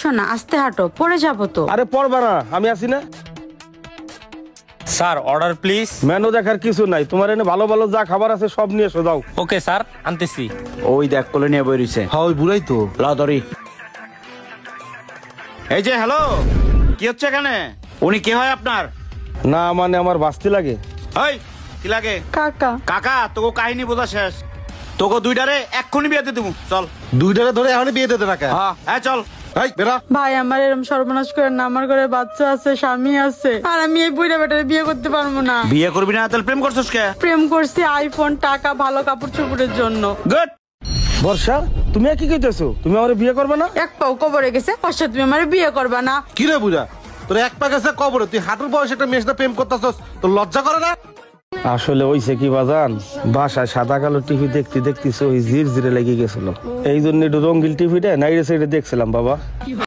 শোনা, আস্তে হাঁটো, পড়ে যাবো তো। আরে পড়বা না, আমি আছি না। Sir order please. মেনু দেখার কিছু নাই, তোমার এনে ভালো ভালো যা খাবার আছে সব নিয়ে এসো, যাও। ওকে স্যার, আনতেছি। ওই দেখ কোলে নিয়ে বই রইছে। হ্যাঁ ওই বুড়াই তো। লাও ধরি। এই যে হ্যালো, কি হচ্ছে এখানে? উনি কি হয় আপনার? না মানে আমার বাস্তি লাগে। ওই কি লাগে? কাকা। কাকা তোকে কাহিনী বোঝা শেষ। তোকে দুইটারে এক্ষুনি বিয়ে দিয়ে দেবো, চল। দুইটারে ধরে এখনই বিয়ে দিতে না কে? হ্যাঁ চল। এই বেরা। ভাই আমার এরকম সর্বনাশ করেন না, আমার ঘরে বাচ্চা আছে, স্বামী আছে, আর আমি এই বুড়া বেটারে বিয়ে করতে পারবো না। বিয়ে করবি না তাহলে প্রেম করছিস কে? প্রেম করছি আইফোন, টাকা, ভালো কাপড় চোপড়ের জন্য। গুড। বর্ষা, তুমি কি কইতেছো? তুমি আমার বিয়ে করবে না? এক পাও কবরে গেছে, পাশে তুমি আমার বিয়ে করবা না? কি রে বুড়া, তোর এক পা গেছে কবরে, তুই হাঁটুর বয়স একটা মেয়ের সাথে প্রেম করতেছস, তোর লজ্জা করে না? আসলে ওইছে কি বাজান, বাসায় সাদা কালো টিভি দেখতে দেখতেছি ওই জির জিরে লেগে গেছিল, এই জন্য একটু রঙিন টিভিটা নাইরে সাইডে দেখছিলাম বাবা।